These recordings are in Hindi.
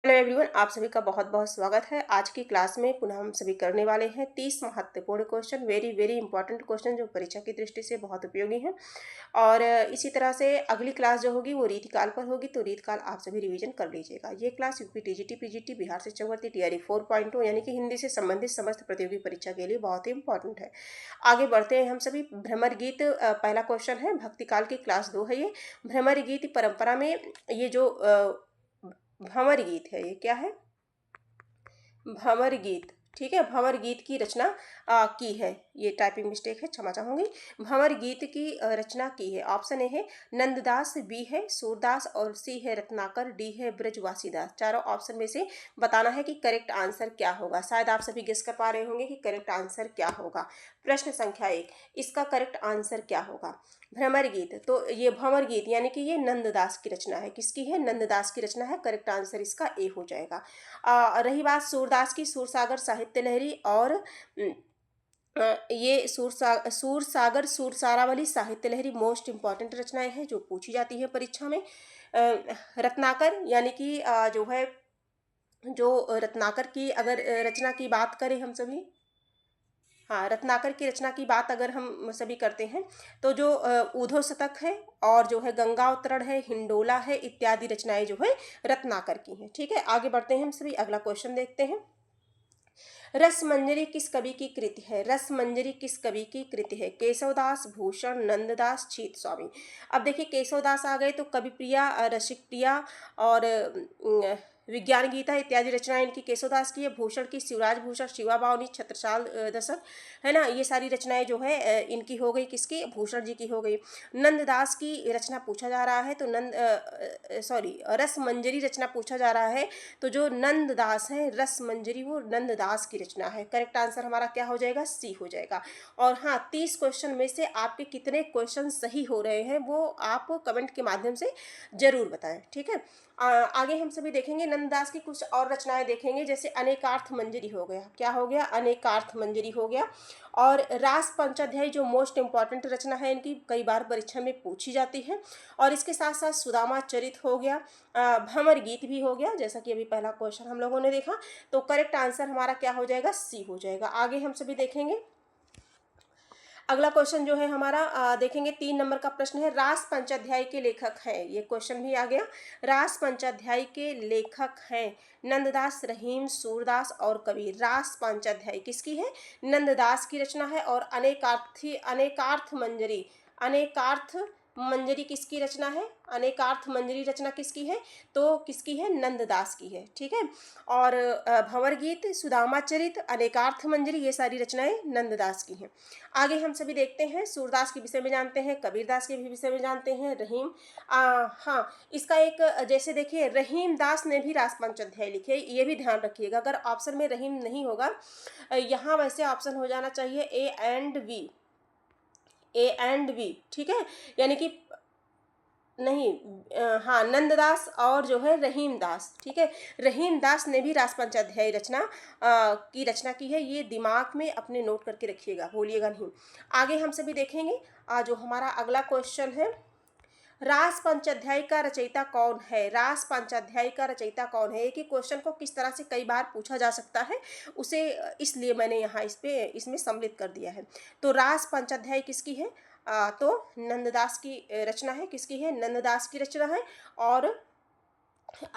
हेलो एवरीवन, आप सभी का बहुत बहुत स्वागत है। आज की क्लास में पुनः हम सभी करने वाले हैं 30 महत्वपूर्ण question, very very important question जो परीक्षा की दृष्टि से बहुत उपयोगी हैं। और इसी तरह से अगली क्लास जो होगी वो रीतिकाल पर होगी, तो रीतिकाल आप सभी रिवीजन कर लीजिएगा। ये class UP TGT PGT Bihar से चौवर्ती टीआरई 4.0 यानी कि हिंदी से संबंधित समस्त प्रतियोगी परीक्षा के लिए बहुत ही इंपॉर्टेंट है। आगे बढ़ते हैं हम सभी। भ्रमर गीत पहला क्वेश्चन है, भक्तिकाल की क्लास 2 है ये। भ्रमर गीत परंपरा में ये जो भंवर गीत है, ये क्या है? भंवर गीत। ठीक है, भंवर गीत की रचना की है। ये टाइपिंग मिस्टेक है, क्षमा चाहूंगी। भंवर गीत की रचना की है। ऑप्शन ए है नंददास, बी है सूरदास और सी है रत्नाकर, डी है ब्रजवासीदास। चारों ऑप्शन में से बताना है कि करेक्ट आंसर क्या होगा। शायद आप सभी गेस कर पा रहे होंगे कि करेक्ट आंसर क्या होगा। प्रश्न संख्या 1, इसका करेक्ट आंसर क्या होगा? भ्रमर गीत, तो ये भंवर गीत यानी कि ये नंददास की रचना है। किसकी है? नंददास की रचना है। करेक्ट आंसर इसका ए हो जाएगा। रही बात सूरदास की, सूरसागर साहित्य लहरी और ये सूरसागर सूरसारावली साहित्य लहरी मोस्ट इंपॉर्टेंट रचनाएं हैं जो पूछी जाती है परीक्षा में। रत्नाकर यानी कि जो है, जो रत्नाकर की अगर रचना की बात करें हम सभी, हाँ, रत्नाकर की रचना की बात अगर हम सभी करते हैं तो जो ऊधो शतक है और जो है गंगा अवतरण है, हिंडोला है, इत्यादि रचनाएं जो है रत्नाकर की हैं। ठीक है, आगे बढ़ते हैं हम सभी। अगला क्वेश्चन देखते हैं। रसमंजरी किस कवि की कृति है? रसमंजरी किस कवि की कृति है? केशवदास, भूषण, नंददास, छीत स्वामी। अब देखिए, केशवदास आ गए तो कवि प्रिया, रसिक प्रिया और विज्ञान गीता इत्यादि रचनाएं इनकी केशवदास की है। भूषण की शिवराज भूषण, शिवा बावनी, छत्रसाल दशक, है ना, ये सारी रचनाएं जो है इनकी हो गई। किसकी? भूषण जी की हो गई। नंददास की रचना पूछा जा रहा है तो रसमंजरी रचना पूछा जा रहा है, तो जो नंददास है रसमंजरी वो नंददास की रचना है। करेक्ट आंसर हमारा क्या हो जाएगा? सी हो जाएगा। और हाँ, 30 क्वेश्चन में से आपके कितने क्वेश्चन सही हो रहे हैं वो आप कमेंट के माध्यम से जरूर बताएं। ठीक है, आगे हम सभी देखेंगे नंददास की कुछ और रचनाएं देखेंगे, जैसे अनेकार्थ मंजरी हो गया। क्या हो गया? अनेकार्थ मंजरी हो गया। और रास पंचाध्याय जो मोस्ट इंपॉर्टेंट रचना है इनकी, कई बार परीक्षा में पूछी जाती है। और इसके साथ साथ सुदामा चरित हो गया, भंवर गीत भी हो गया, जैसा कि अभी पहला क्वेश्चन हम लोगों ने देखा। तो करेक्ट आंसर हमारा क्या हो जाएगा? सी हो जाएगा। आगे हम सभी देखेंगे। अगला क्वेश्चन जो है हमारा देखेंगे, 3 नंबर का प्रश्न है, रास पंचाध्याय के लेखक हैं। ये क्वेश्चन भी आ गया। रास पंचाध्याय के लेखक हैं नंददास, रहीम, सूरदास और कबीर। रास पंचाध्याय किसकी है? नंददास की रचना है। और अनेकार्थ मंजरी, अनेकार्थ मंजरी किसकी रचना है? अनेकार्थ मंजरी रचना किसकी है? तो किसकी है? नंददास की है। ठीक है, और भंवर गीत, सुदामा चरित, अनेकार्थ मंजरी, ये सारी रचनाएं नंददास की हैं। आगे हम सभी देखते हैं, सूरदास के विषय में जानते हैं, कबीरदास के भी विषय में जानते हैं, रहीम। हाँ, इसका एक जैसे देखिए, रहीम दास ने भी रास पंचाध्याय लिखे, ये भी ध्यान रखिएगा। अगर ऑप्शन में रहीम नहीं होगा, यहाँ वैसे ऑप्शन हो जाना चाहिए A and B, A and B. ठीक है, यानी कि नहीं, हाँ, नंददास और जो है रहीम दास। ठीक है, रहीम दास ने भी रास पंचाध्याय की रचना की है। ये दिमाग में अपने नोट करके रखिएगा, भूलिएगा नहीं। आगे हम सभी देखेंगे जो हमारा अगला क्वेश्चन है, रास पंचाध्याय का रचयिता कौन है? रास पंचाध्याय का रचयिता कौन है? एक ही क्वेश्चन को किस तरह से कई बार पूछा जा सकता है, उसे इसलिए मैंने यहाँ इसमें सम्मिलित कर दिया है। तो रास पंचाध्याय किसकी है? तो नंददास की रचना है। किसकी है? नंददास की रचना है। और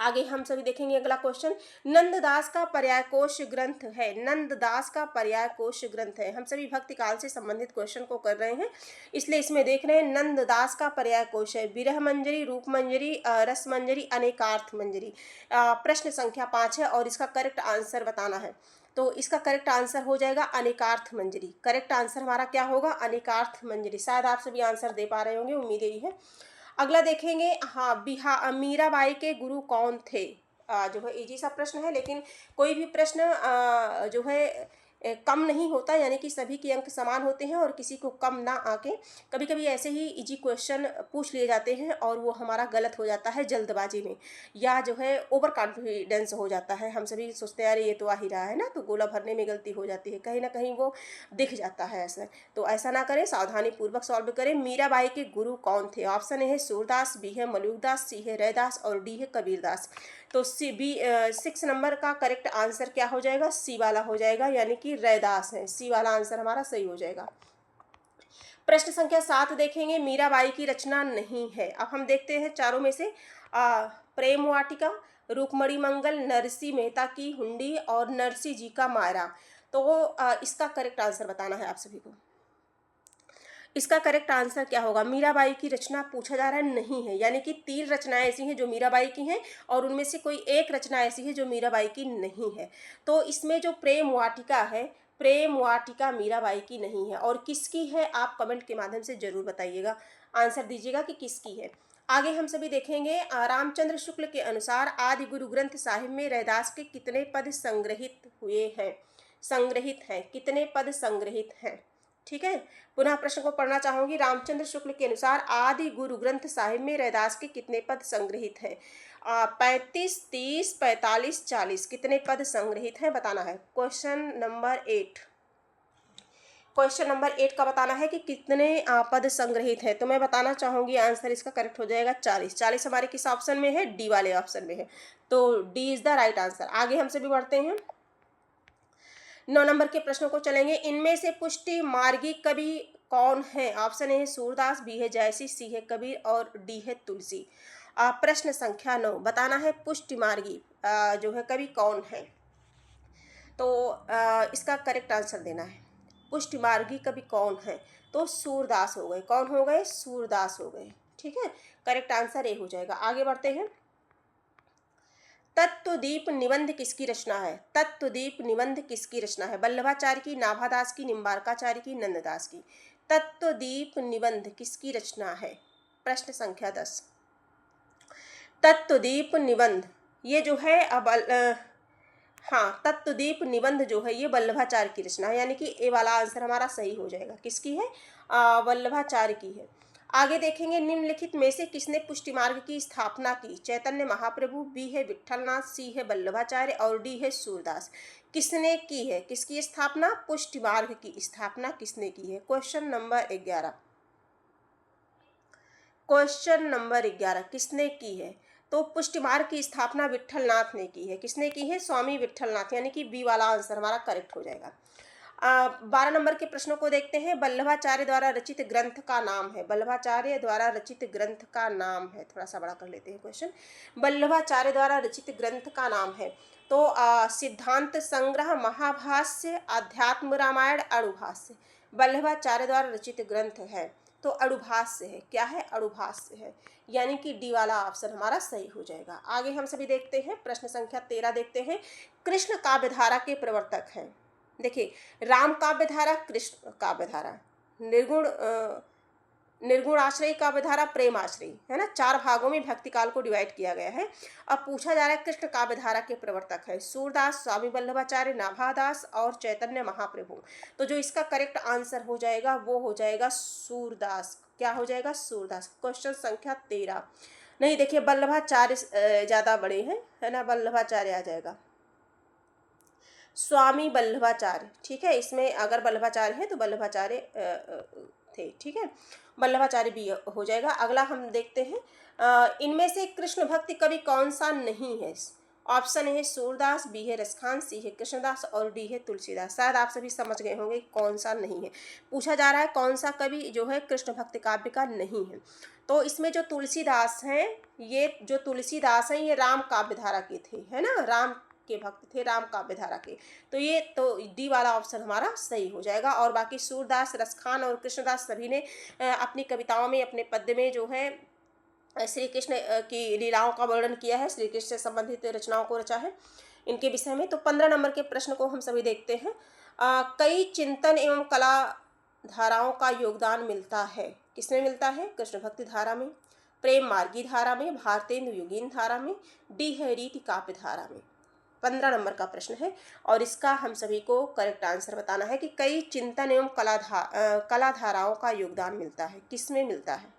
आगे हम सभी देखेंगे अगला क्वेश्चन, नंददास का पर्याय कोश ग्रंथ है। नंददास का पर्याय कोश ग्रंथ है। हम सभी भक्ति काल से संबंधित क्वेश्चन को कर रहे हैं, इसलिए इसमें देख रहे हैं नंददास का पर्याय कोश है। विरह मंजरी, रूप मंजरी, रस मंजरी, अनेकार्थ मंजरी। प्रश्न संख्या 5 है और इसका करेक्ट आंसर बताना है। तो इसका करेक्ट आंसर हो जाएगा अनेकार्थ मंजरी। करेक्ट आंसर हमारा क्या होगा? अनेकार्थ मंजरी। शायद आप सभी आंसर दे पा रहे होंगे, उम्मीद यही है। अगला देखेंगे, हाँ, मीराबाई के गुरु कौन थे? जो है इजी सा प्रश्न है, लेकिन कोई भी प्रश्न जो है कम नहीं होता, यानी कि सभी के अंक समान होते हैं और किसी को कम ना आके कभी कभी ऐसे ही इजी क्वेश्चन पूछ लिए जाते हैं और वो हमारा गलत हो जाता है जल्दबाजी में, या जो है ओवर कॉन्फिडेंस हो जाता है। हम सभी सोचते हैं अरे ये तो आ ही रहा है ना, तो गोला भरने में गलती हो जाती है, कहीं ना कहीं वो दिख जाता है ऐसा। तो ऐसा ना करें, सावधानी पूर्वक सॉल्व करें। मीराबाई के गुरु कौन थे? ऑप्शन ए है सूरदास, बी है मलुकदास, सी है रैदास और डी है कबीरदास। तो सी बी 6 नंबर का करेक्ट आंसर क्या हो जाएगा, सी वाला हो जाएगा, यानी कि रैदास है। सी वाला आंसर हमारा सही हो जाएगा। प्रश्न संख्या 7 देखेंगे, मीराबाई की रचना नहीं है। अब हम देखते हैं चारों में से प्रेम वाटिका, रुक्मणी मंगल, नरसी मेहता की हुंडी और नरसी जी का मायरा। तो इसका करेक्ट आंसर बताना है आप सभी को। इसका करेक्ट आंसर क्या होगा, मीराबाई की रचना पूछा जा रहा है नहीं है, यानी कि 3 रचनाएं ऐसी हैं जो मीराबाई की हैं और उनमें से कोई एक रचना ऐसी है जो मीराबाई की नहीं है। तो इसमें जो प्रेम वाटिका है, प्रेम वाटिका मीराबाई की नहीं है। और किसकी है, आप कमेंट के माध्यम से जरूर बताइएगा, आंसर दीजिएगा कि किसकी है। आगे हम सभी देखेंगे, रामचंद्र शुक्ल के अनुसार आदि गुरु ग्रंथ साहिब में रैदास के कितने पद संग्रहित हुए हैं, संग्रहित हैं, कितने पद संग्रहित हैं। ठीक है, पुनः प्रश्न को पढ़ना चाहूंगी। रामचंद्र शुक्ल के अनुसार आदि गुरु ग्रंथ साहिब में रैदास के कितने पद संग्रहित हैं। 35, 30, 45, 40 कितने पद संग्रहित हैं बताना है। क्वेश्चन नंबर 8, क्वेश्चन नंबर 8 का बताना है कि कितने पद संग्रहित है। तो मैं बताना चाहूंगी आंसर इसका करेक्ट हो जाएगा 40। 40 हमारे किस ऑप्शन में है, डी वाले ऑप्शन में है, तो D is the right answer. आगे हमसे भी बढ़ते हैं, 9 नंबर के प्रश्नों को चलेंगे। इनमें से पुष्टि मार्गी कवि कौन है। ऑप्शन ए है सूरदास, बी है जयसी, सी है कबीर और डी है तुलसी। प्रश्न संख्या 9 बताना है पुष्टि मार्गी जो है कवि कौन है। तो इसका करेक्ट आंसर देना है, पुष्टि मार्गी कवि कौन है। तो सूरदास हो गए, कौन हो गए, सूरदास हो गए। ठीक है, करेक्ट आंसर ए हो जाएगा। आगे बढ़ते हैं, तत्वदीप निबंध किसकी रचना है। तत्वदीप निबंध किसकी रचना है, वल्लभाचार्य की, नाभादास की, निम्बार्काचार्य की, नंददास की। तत्वदीप निबंध किसकी रचना है। प्रश्न संख्या 10, तत्वदीप निबंध ये जो है अब हाँ, तत्वदीप निबंध जो है ये वल्लभाचार्य की रचना है, यानी कि ए वाला आंसर हमारा सही हो जाएगा। किसकी है, वल्लभाचार्य की है। आगे देखेंगे, निम्नलिखित में से किसने पुष्टि मार्ग की स्थापना की। चैतन्य महाप्रभु, बी है विट्ठलनाथ, सी है वल्लभाचार्य और डी है सूरदास। किसने की है, किसकी स्थापना, पुष्टि मार्ग की स्थापना किसने की है। क्वेश्चन नंबर 11, क्वेश्चन नंबर 11 किसने की है। तो पुष्टि मार्ग की स्थापना विट्ठलनाथ ने की है। किसने की है, स्वामी विट्ठलनाथ, यानी कि बी वाला आंसर हमारा करेक्ट हो जाएगा। 12 नंबर के प्रश्नों को देखते हैं। वल्लभाचार्य द्वारा रचित ग्रंथ का नाम है। वल्लभाचार्य द्वारा रचित ग्रंथ का नाम है, थोड़ा सा बड़ा कर लेते हैं क्वेश्चन। वल्लभाचार्य द्वारा रचित ग्रंथ का नाम है। तो सिद्धांत संग्रह, महाभाष्य, अध्यात्म रामायण, अणुभाष्य। वल्लभाचार्य द्वारा रचित ग्रंथ है तो अणुभाष्य है। क्या है, अणुभाष्य है, यानी कि डी वाला ऑप्शन हमारा सही हो जाएगा। आगे हम सभी देखते हैं, प्रश्न संख्या 13 देखते हैं। कृष्ण काव्यधारा के प्रवर्तक हैं। देखिए, राम काव्यधारा, कृष्ण काव्यधारा, निर्गुण आश्रय काव्यधारा, प्रेम आश्रय, है ना। 4 भागों में भक्ति काल को डिवाइड किया गया है। अब पूछा जा रहा है कृष्ण काव्यधारा के प्रवर्तक है सूरदास, स्वामी वल्लभाचार्य, नाभादास और चैतन्य महाप्रभु। तो जो इसका करेक्ट आंसर हो जाएगा वो हो जाएगा सूरदास। क्या हो जाएगा, सूरदास। क्वेश्चन संख्या 13, नहीं देखिए वल्लभाचार्य ज़्यादा बड़े हैं, है ना, वल्लभाचार्य आ जाएगा, स्वामी वल्लभाचार्य। ठीक है, इसमें अगर वल्लभाचार्य है तो वल्लभाचार्य थे। ठीक है, वल्लभाचार्य भी हो जाएगा। अगला हम देखते हैं, इनमें से कृष्ण भक्ति कवि कौन सा नहीं है। ऑप्शन है सूरदास, बी है रसखान, सी है कृष्णदास और डी है तुलसीदास। शायद आप सभी समझ गए होंगे कौन सा नहीं है। पूछा जा रहा है कौन सा कवि जो है कृष्ण भक्ति काव्य का नहीं है। तो इसमें जो तुलसीदास हैं, ये जो तुलसीदास हैं ये राम काव्यधारा के थे, है ना, राम के भक्त थे, राम काव्यधारा के। तो ये तो डी वाला ऑप्शन हमारा सही हो जाएगा। और बाकी सूरदास, रसखान और कृष्णदास सभी ने अपनी कविताओं में, अपने पद्य में जो है श्री कृष्ण की लीलाओं का वर्णन किया है, श्री कृष्ण से संबंधित रचनाओं को रचा है इनके विषय में। तो 15 नंबर के प्रश्न को हम सभी देखते हैं। कई चिंतन एवं कला धाराओं का योगदान मिलता है। किसमें मिलता है, कृष्ण भक्ति धारा में, प्रेम मार्गी धारा में, भारतेंदु योगीन धारा में, डी है रीति काव्य धारा में। 15 नंबर का प्रश्न है और इसका हम सभी को करेक्ट आंसर बताना है कि कई चिंतन एवं कला धाराओं का योगदान मिलता है। किसमें मिलता है,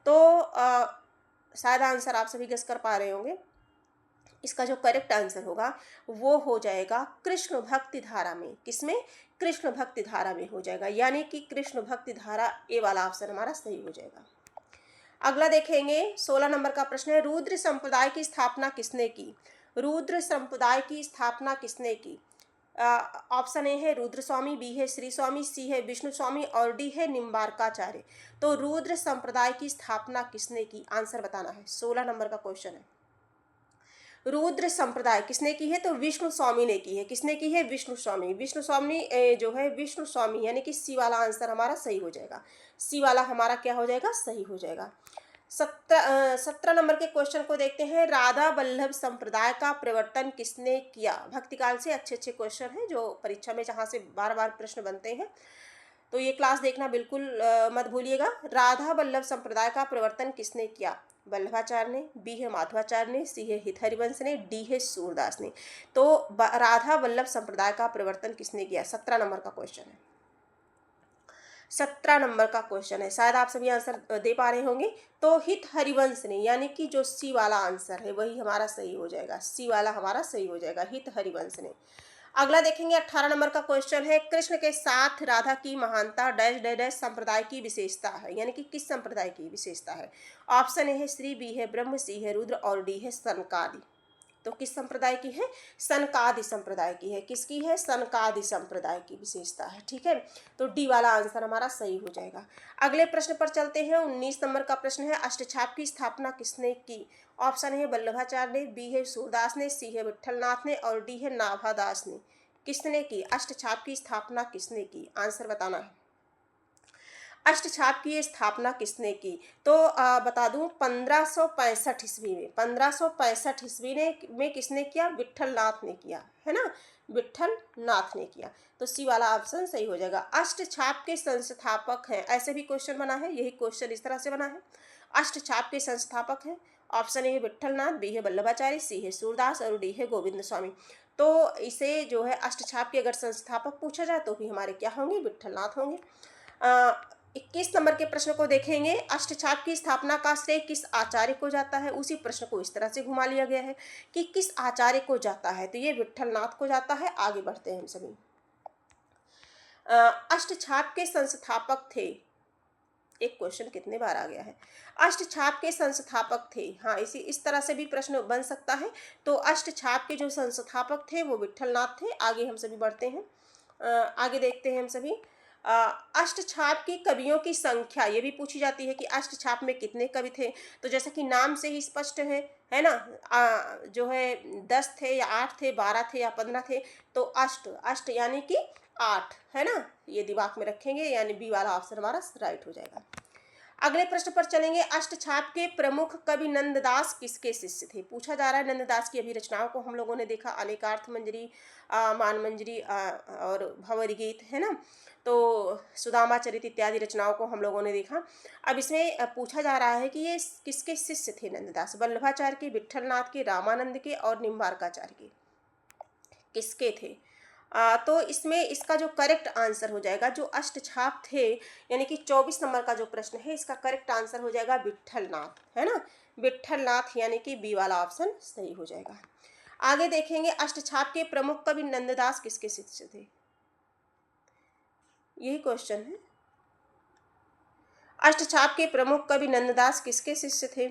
तो शायद आंसर आप सभी गेस कर पा रहे होंगे। इसका जो करेक्ट आंसर होगा वो हो जाएगा कृष्ण भक्ति धारा में। किसमें, कृष्ण भक्ति धारा में हो जाएगा, यानी कि कृष्ण भक्ति धारा ए वाला ऑप्शन हमारा सही हो जाएगा। अगला देखेंगे 16 नंबर का प्रश्न है, रुद्र संप्रदाय की स्थापना किसने की? रुद्र संप्रदाय की स्थापना किसने की? ऑप्शन ए है रुद्र स्वामी, बी है श्री स्वामी, सी है विष्णु स्वामी और डी है निम्बार्काचार्य। तो रुद्र संप्रदाय की स्थापना किसने की, आंसर बताना है। 16 नंबर का क्वेश्चन है, रुद्र संप्रदाय किसने की है? तो विष्णु स्वामी ने की है। किसने की है? विष्णु स्वामी। विष्णु स्वामी जो है विष्णु स्वामी, यानी कि सी वाला आंसर हमारा सही हो जाएगा। सी वाला हमारा क्या हो जाएगा? सही हो जाएगा। 17 नंबर के क्वेश्चन को देखते हैं, राधा वल्लभ संप्रदाय का प्रवर्तन किसने किया? भक्तिकाल से अच्छे अच्छे क्वेश्चन हैं जो परीक्षा में जहाँ से बार बार प्रश्न बनते हैं, तो ये क्लास देखना बिल्कुल मत भूलिएगा। राधा वल्लभ संप्रदाय का प्रवर्तन किसने किया? वल्लभाचार्य ने, बी है माधवाचार्य ने, सी है हित हरिवंश ने, डी है सूरदास ने। तो राधा वल्लभ संप्रदाय का प्रवर्तन किसने किया? 17 नंबर का क्वेश्चन है। 17 नंबर का क्वेश्चन है, शायद आप सभी आंसर दे पा रहे होंगे। तो हित हरिवंश ने, यानी कि जो सी वाला आंसर है वही हमारा सही हो जाएगा। सी वाला हमारा सही हो जाएगा, हित हरिवंश ने। अगला देखेंगे 18 नंबर का क्वेश्चन है, कृष्ण के साथ राधा की महानता डैश डैश डैश संप्रदाय की विशेषता है, यानी कि किस संप्रदाय की विशेषता है? ऑप्शन ए है श्री, बी है ब्रह्म, सी है रुद्र और डी है सनकादि। तो किस संप्रदाय की है? सनकादि संप्रदाय की है। किसकी है? सनकादि संप्रदाय की विशेषता है। ठीक है, तो डी वाला आंसर हमारा सही हो जाएगा। अगले प्रश्न पर चलते हैं। 19 नंबर का प्रश्न है, अष्टछाप की स्थापना किसने की? ऑप्शन है वल्लभाचार्य ने, बी है सूरदास ने, सी है विट्ठलनाथ ने और डी है नाभादास ने। किसने की? अष्टछाप की स्थापना किसने की? आंसर बताना है। अष्टछाप की स्थापना किसने की? तो बता दूं 1565 ईस्वी में, 1565 ईस्वी ने में किसने किया? विट्ठलनाथ ने किया है ना, विट्ठलनाथ ने किया। तो सी वाला ऑप्शन सही हो जाएगा। अष्टछाप के संस्थापक हैं, ऐसे भी क्वेश्चन बना है, यही क्वेश्चन इस तरह से बना है। अष्टछाप के संस्थापक हैं, ऑप्शन ए है विट्ठलनाथ, बी है वल्लभाचार्य, सी है सूरदास और डी है गोविंद स्वामी। तो इसे जो है अष्टछाप के अगर संस्थापक पूछा जाए तो भी हमारे क्या होंगे? विट्ठलनाथ होंगे। 21 नंबर के प्रश्न को देखेंगे, अष्टछाप की स्थापना का श्रेय किस आचार्य को जाता है? उसी प्रश्न को इस तरह से घुमा लिया गया है कि किस आचार्य को जाता है, तो ये विट्ठलनाथ को जाता है। आगे बढ़ते हैं हम सभी। अष्टछाप के संस्थापक थे, एक क्वेश्चन कितने बार आ गया है, अष्टछाप के संस्थापक थे। हाँ, इस तरह से भी प्रश्न बन सकता है। तो अष्टछाप के जो संस्थापक थे वो विट्ठलनाथ थे। आगे हम सभी बढ़ते हैं। आगे देखते हैं हम सभी। अष्टछाप की कवियों की संख्या ये भी पूछी जाती है कि अष्टछाप में कितने कवि थे। तो जैसा कि नाम से ही स्पष्ट है ना, जो है 10 थे या 8 थे, 12 थे या 15 थे। तो अष्ट अष्ट यानी कि 8 है ना, ये दिमाग में रखेंगे, यानी बी वाला ऑप्शन हमारा राइट हो जाएगा। अगले प्रश्न पर चलेंगे, अष्टछाप के प्रमुख कवि नंददास किसके शिष्य थे? पूछा जा रहा है। नंददास की अभी रचनाओं को हम लोगों ने देखा, अनेकार्थ मंजरी, मान मंजरी और भंवरी गीत है ना, तो सुदामा चरित इत्यादि रचनाओं को हम लोगों ने देखा। अब इसमें पूछा जा रहा है कि ये किसके शिष्य थे नंददास? वल्लभाचार्य के, विट्ठलनाथ के, रामानंद के और निम्बार्काचार्य के। किसके थे? तो इसमें इसका जो करेक्ट आंसर हो जाएगा, जो अष्टछाप थे, यानी कि 24 नंबर का जो प्रश्न है इसका करेक्ट आंसर हो जाएगा विट्ठलनाथ, है ना, विट्ठलनाथ, यानी कि बी वाला ऑप्शन सही हो जाएगा। आगे देखेंगे, अष्टछाप के प्रमुख कवि नंददास किसके शिष्य थे? यही क्वेश्चन है। अष्टछाप के प्रमुख कवि नंददास किसके शिष्य थे?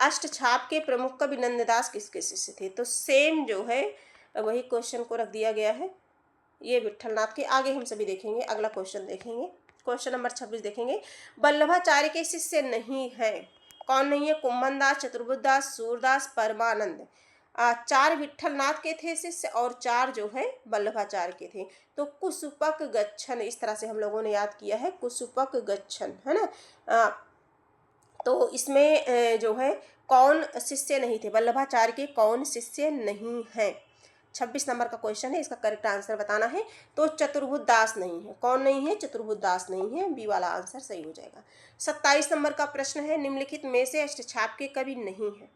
अष्टछाप के प्रमुख कवि नंददास किसके शिष्य थे? तो सेम जो है वही क्वेश्चन को रख दिया गया है, ये विट्ठलनाथ के। आगे हम सभी देखेंगे, अगला क्वेश्चन देखेंगे, क्वेश्चन नंबर 26 देखेंगे। वल्लभाचार्य के शिष्य नहीं है, कौन नहीं है? कुम्भन दास, चतुर्बुद्ध दास, सूरदास, परमानंद। 4 विट्ठलनाथ के थे शिष्य और 4 जो है वल्लभाचार्य के थे। तो कुसुपक गच्छन, इस तरह से हम लोगों ने याद किया है, कुसुपक गच्छन, है ना। तो इसमें जो है कौन शिष्य नहीं थे? वल्लभाचार्य के कौन शिष्य नहीं है? 26 नंबर का क्वेश्चन है, इसका करेक्ट आंसर बताना है। तो चतुर्बुद्ध दास नहीं है। कौन नहीं है? चतुर्बुद्ध दास नहीं है, बी वाला आंसर सही हो जाएगा। 27 नंबर का प्रश्न है, निम्नलिखित में से अष्टछाप के कवि नहीं है।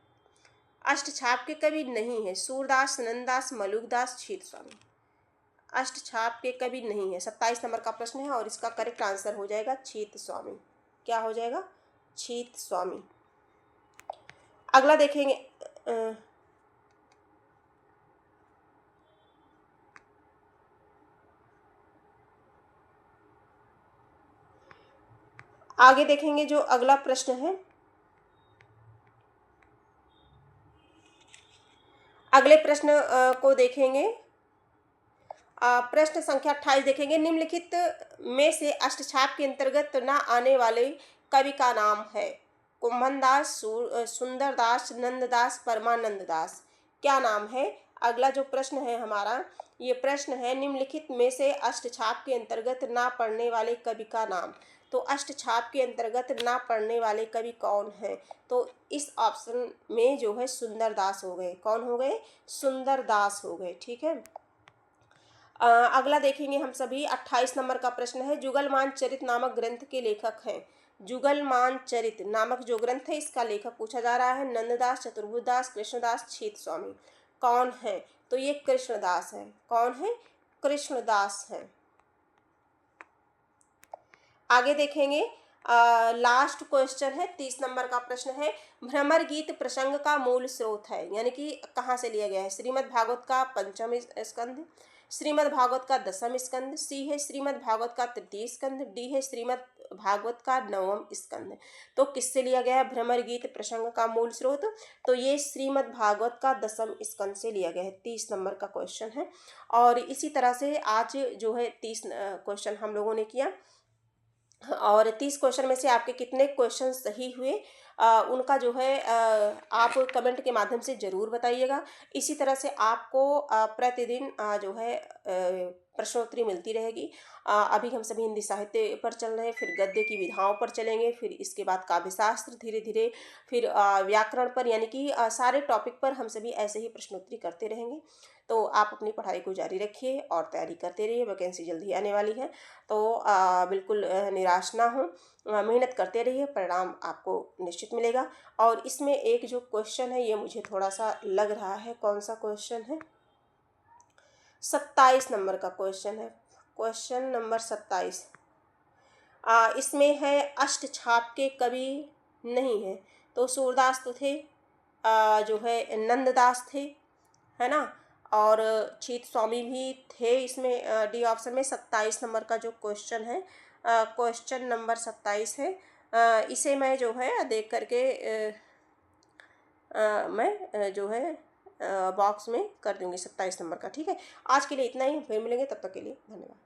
अष्टछाप के कवि नहीं है, सूरदास, नंददास, मलुकदास, छीत स्वामी। अष्टछाप के कवि नहीं है, 27 नंबर का प्रश्न है और इसका करेक्ट आंसर हो जाएगा छीत स्वामी। क्या हो जाएगा? छीत स्वामी। अगला देखेंगे, आगे देखेंगे जो अगला प्रश्न है, अगले प्रश्न को देखेंगे। प्रश्न संख्या 28 देखेंगे। निम्नलिखित में से अष्टछाप के अंतर्गत न आने वाले कवि का नाम है? कुंभनदास, सुंदरदास, नंददास, परमानंददास। क्या नाम है? अगला जो प्रश्न है हमारा, ये प्रश्न है निम्नलिखित में से अष्टछाप के अंतर्गत ना पढ़ने वाले कवि का नाम। तो अष्टछाप के अंतर्गत ना पढ़ने वाले कवि कौन है? तो इस ऑप्शन में जो है सुंदरदास हो गए। कौन हो गए? सुंदरदास हो गए। ठीक है। अगला देखेंगे हम सभी। 28 नंबर का प्रश्न है। जुगलमान चरित नामक ग्रंथ के लेखक हैं। जुगलमान चरित नामक जो ग्रंथ है इसका लेखक पूछा जा रहा है। नंददास, चतुर्भुजदास, कृष्णदास, छेद स्वामी। कौन है? तो ये कृष्णदास है। कौन है? कृष्णदास है। आगे देखेंगे। लास्ट क्वेश्चन है, 30 नंबर का प्रश्न है। भ्रमर गीत प्रसंग का मूल स्रोत है, यानी कि कहाँ से लिया गया है? श्रीमद् भागवत का पंचम स्कंद, श्रीमद् भागवत का दसम स्कंद, सी है श्रीमद् भागवत का तृतीय स्कंद, डी है श्रीमद् भागवत का नवम स्कंद। तो किससे लिया गया है भ्रमर गीत प्रसंग का मूल स्रोत? तो ये श्रीमद् भागवत का दसम स्कंद से लिया गया है। 30 नंबर का क्वेश्चन है। और इसी तरह से आज जो है 30 क्वेश्चन हम लोगों ने किया, और 30 क्वेश्चन में से आपके कितने क्वेश्चन सही हुए उनका जो है आप कमेंट के माध्यम से ज़रूर बताइएगा। इसी तरह से आपको प्रतिदिन जो है प्रश्नोत्तरी मिलती रहेगी। अभी हम सभी हिंदी साहित्य पर चल रहे हैं, फिर गद्य की विधाओं पर चलेंगे, फिर इसके बाद काव्यशास्त्र धीरे धीरे, फिर व्याकरण पर, यानी कि सारे टॉपिक पर हम सभी ऐसे ही प्रश्नोत्तरी करते रहेंगे। तो आप अपनी पढ़ाई को जारी रखिए और तैयारी करते रहिए। वैकेंसी जल्दी आने वाली है, तो बिल्कुल निराश ना हो, मेहनत करते रहिए, परिणाम आपको निश्चित मिलेगा। और इसमें एक जो क्वेश्चन है ये मुझे थोड़ा सा लग रहा है, कौन सा क्वेश्चन है? 27 नंबर का क्वेश्चन है। क्वेश्चन नंबर 27 इसमें है अष्टछाप के कवि नहीं है। तो सूरदास तो थे, जो है नंददास थे, है ना, और छीत स्वामी भी थे इसमें। डी ऑप्शन में 27 नंबर का जो क्वेश्चन है, क्वेश्चन नंबर 27 है। इसे मैं जो है देख करके मैं जो है बॉक्स में कर दूंगी 27 नंबर का। ठीक है। आज के लिए इतना ही, फिर मिलेंगे, तब तक के लिए धन्यवाद।